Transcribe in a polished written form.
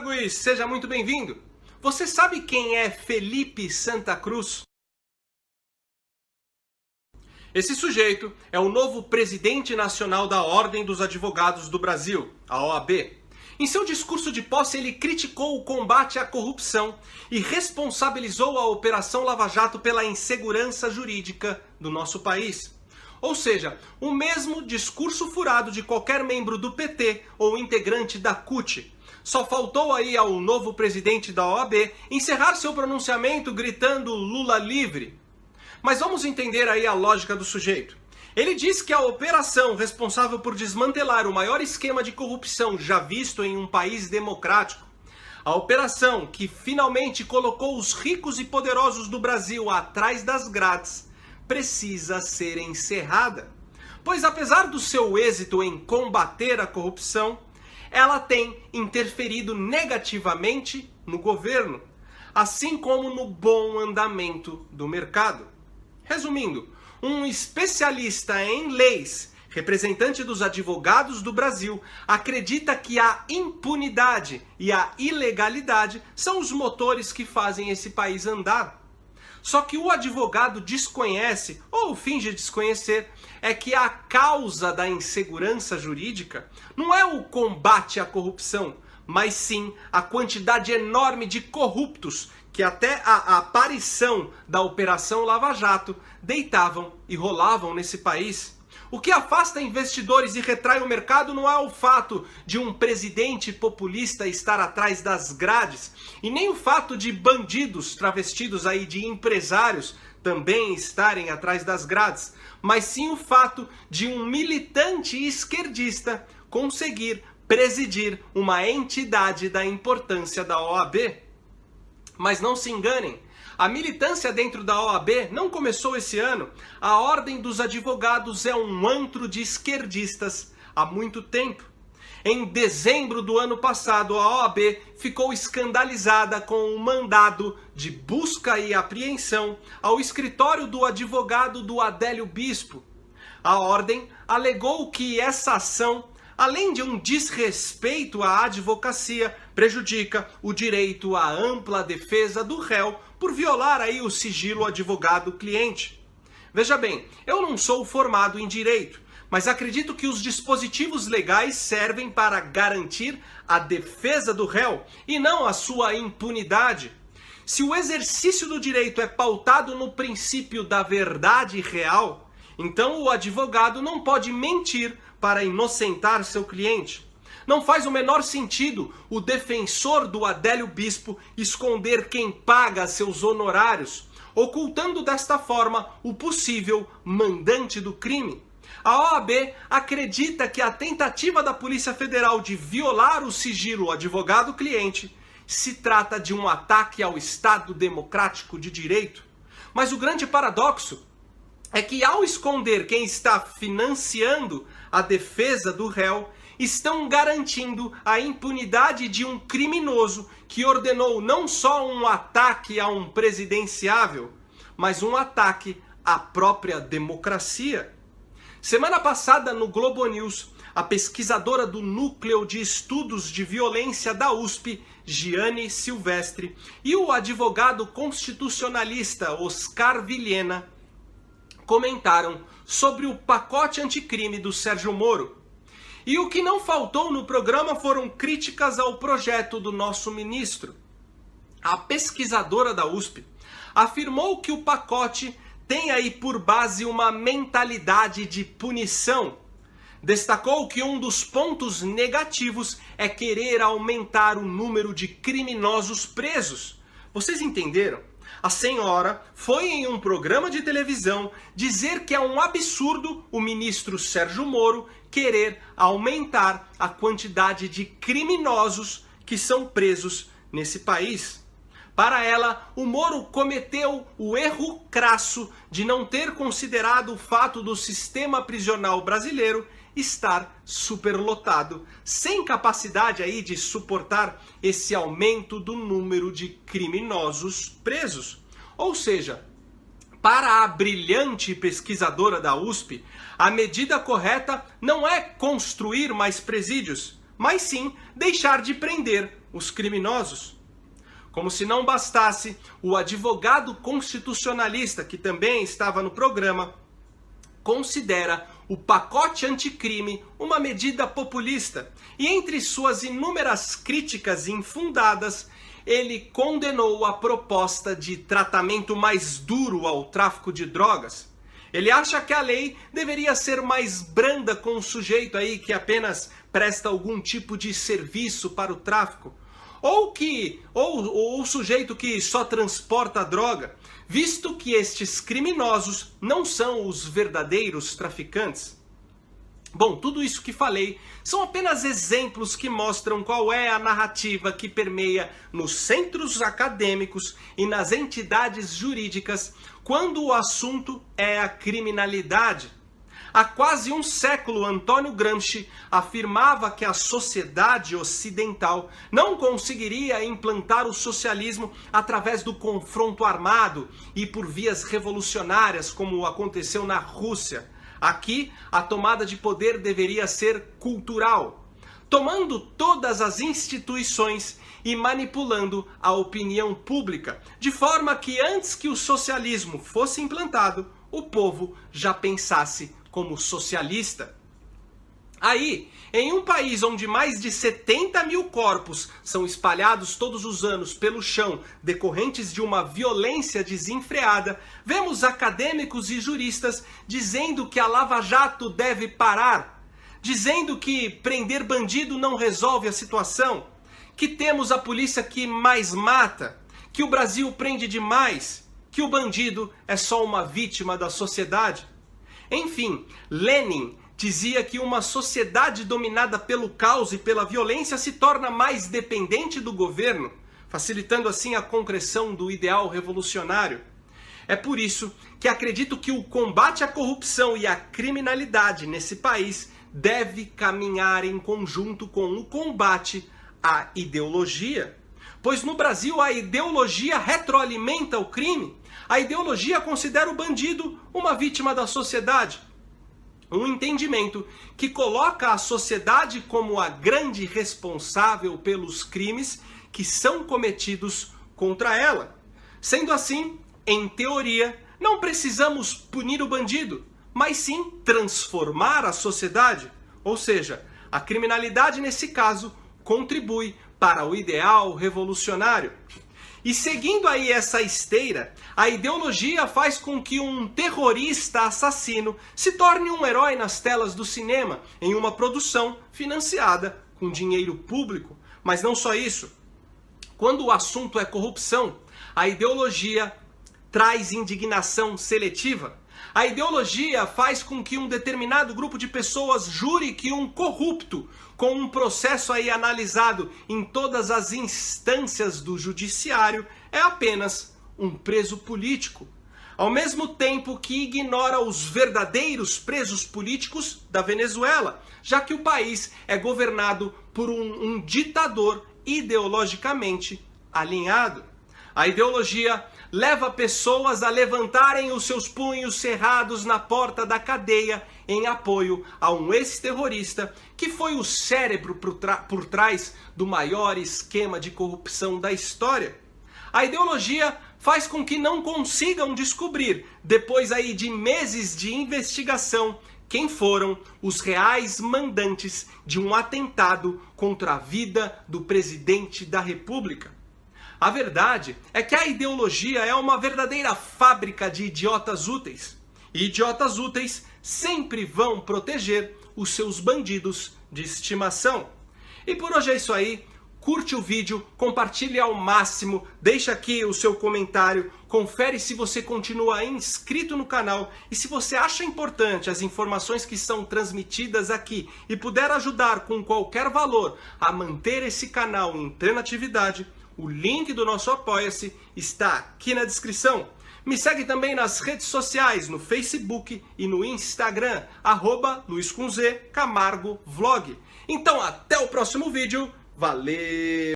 Luiz, seja muito bem-vindo. Você sabe quem é Felipe Santa Cruz? Esse sujeito é o novo presidente nacional da Ordem dos Advogados do Brasil, a OAB. Em seu discurso de posse, ele criticou o combate à corrupção e responsabilizou a Operação Lava Jato pela insegurança jurídica do nosso país. Ou seja, o mesmo discurso furado de qualquer membro do PT ou integrante da CUT. Só faltou aí ao novo presidente da OAB encerrar seu pronunciamento gritando Lula livre. Mas vamos entender aí a lógica do sujeito. Ele diz que a operação responsável por desmantelar o maior esquema de corrupção já visto em um país democrático, a operação que finalmente colocou os ricos e poderosos do Brasil atrás das grades, precisa ser encerrada. Pois apesar do seu êxito em combater a corrupção, ela tem interferido negativamente no governo, assim como no bom andamento do mercado. Resumindo, um especialista em leis, representante dos advogados do Brasil, acredita que a impunidade e a ilegalidade são os motores que fazem esse país andar. Só que o advogado desconhece, ou finge desconhecer, é que a causa da insegurança jurídica não é o combate à corrupção, mas sim a quantidade enorme de corruptos que até a aparição da Operação Lava Jato deitavam e rolavam nesse país. O que afasta investidores e retrai o mercado não é o fato de um presidente populista estar atrás das grades, e nem o fato de bandidos travestidos aí de empresários também estarem atrás das grades, mas sim o fato de um militante esquerdista conseguir presidir uma entidade da importância da OAB. Mas não se enganem, a militância dentro da OAB não começou esse ano. A Ordem dos Advogados é um antro de esquerdistas há muito tempo. Em dezembro do ano passado, a OAB ficou escandalizada com um mandado de busca e apreensão ao escritório do advogado do Adélio Bispo. A Ordem alegou que essa ação, além de um desrespeito à advocacia, prejudica o direito à ampla defesa do réu por violar aí o sigilo advogado-cliente. Veja bem, eu não sou formado em direito, mas acredito que os dispositivos legais servem para garantir a defesa do réu e não a sua impunidade. Se o exercício do direito é pautado no princípio da verdade real, então o advogado não pode mentir para inocentar seu cliente. Não faz o menor sentido o defensor do Adélio Bispo esconder quem paga seus honorários, ocultando desta forma o possível mandante do crime. A OAB acredita que a tentativa da Polícia Federal de violar o sigilo advogado-cliente se trata de um ataque ao Estado democrático de direito. Mas o grande paradoxo é que ao esconder quem está financiando a defesa do réu, estão garantindo a impunidade de um criminoso que ordenou não só um ataque a um presidenciável, mas um ataque à própria democracia. Semana passada, no Globo News, a pesquisadora do Núcleo de Estudos de Violência da USP, Giane Silvestre, e o advogado constitucionalista Oscar Vilhena comentaram sobre o pacote anticrime do Sérgio Moro. E o que não faltou no programa foram críticas ao projeto do nosso ministro. A pesquisadora da USP afirmou que o pacote tem aí por base uma mentalidade de punição. Destacou que um dos pontos negativos é querer aumentar o número de criminosos presos. Vocês entenderam? A senhora foi em um programa de televisão dizer que é um absurdo o ministro Sérgio Moro querer aumentar a quantidade de criminosos que são presos nesse país. Para ela, o Moro cometeu o erro crasso de não ter considerado o fato do sistema prisional brasileiro estar superlotado, sem capacidade aí de suportar esse aumento do número de criminosos presos. Ou seja, para a brilhante pesquisadora da USP, a medida correta não é construir mais presídios, mas sim deixar de prender os criminosos. Como se não bastasse, o advogado constitucionalista, que também estava no programa, considera o pacote anticrime uma medida populista e, entre suas inúmeras críticas infundadas, ele condenou a proposta de tratamento mais duro ao tráfico de drogas. Ele acha que a lei deveria ser mais branda com o sujeito aí que apenas presta algum tipo de serviço para o tráfico, ou o sujeito que só transporta droga, visto que estes criminosos não são os verdadeiros traficantes. Bom, tudo isso que falei são apenas exemplos que mostram qual é a narrativa que permeia nos centros acadêmicos e nas entidades jurídicas quando o assunto é a criminalidade. Há quase um século, Antônio Gramsci afirmava que a sociedade ocidental não conseguiria implantar o socialismo através do confronto armado e por vias revolucionárias, como aconteceu na Rússia. Aqui, a tomada de poder deveria ser cultural, tomando todas as instituições e manipulando a opinião pública, de forma que antes que o socialismo fosse implantado, o povo já pensasse como socialista. Aí, em um país onde mais de 70 mil corpos são espalhados todos os anos pelo chão decorrentes de uma violência desenfreada, vemos acadêmicos e juristas dizendo que a Lava Jato deve parar, dizendo que prender bandido não resolve a situação, que temos a polícia que mais mata, que o Brasil prende demais, que o bandido é só uma vítima da sociedade. Enfim, Lenin dizia que uma sociedade dominada pelo caos e pela violência se torna mais dependente do governo, facilitando assim a concreção do ideal revolucionário. É por isso que acredito que o combate à corrupção e à criminalidade nesse país deve caminhar em conjunto com o combate à ideologia. Pois no Brasil a ideologia retroalimenta o crime. A ideologia considera o bandido uma vítima da sociedade. Um entendimento que coloca a sociedade como a grande responsável pelos crimes que são cometidos contra ela. Sendo assim, em teoria, não precisamos punir o bandido, mas sim transformar a sociedade. Ou seja, a criminalidade nesse caso contribui para o ideal revolucionário. E seguindo aí essa esteira, a ideologia faz com que um terrorista assassino se torne um herói nas telas do cinema, em uma produção financiada com dinheiro público. Mas não só isso. Quando o assunto é corrupção, a ideologia traz indignação seletiva. A ideologia faz com que um determinado grupo de pessoas jure que um corrupto, com um processo aí analisado em todas as instâncias do judiciário, é apenas um preso político. Ao mesmo tempo que ignora os verdadeiros presos políticos da Venezuela, já que o país é governado por um ditador ideologicamente alinhado. A ideologia leva pessoas a levantarem os seus punhos cerrados na porta da cadeia em apoio a um ex-terrorista que foi o cérebro por trás do maior esquema de corrupção da história. A ideologia faz com que não consigam descobrir, depois aí de meses de investigação, quem foram os reais mandantes de um atentado contra a vida do presidente da República. A verdade é que a ideologia é uma verdadeira fábrica de idiotas úteis. E idiotas úteis sempre vão proteger os seus bandidos de estimação. E por hoje é isso aí. Curte o vídeo, compartilhe ao máximo, deixa aqui o seu comentário, confere se você continua inscrito no canal e se você acha importante as informações que são transmitidas aqui e puder ajudar com qualquer valor a manter esse canal em plena atividade, o link do nosso Apoia-se está aqui na descrição. Me segue também nas redes sociais, no Facebook e no Instagram, @LuizCamargoVlog. Então até o próximo vídeo, valeu!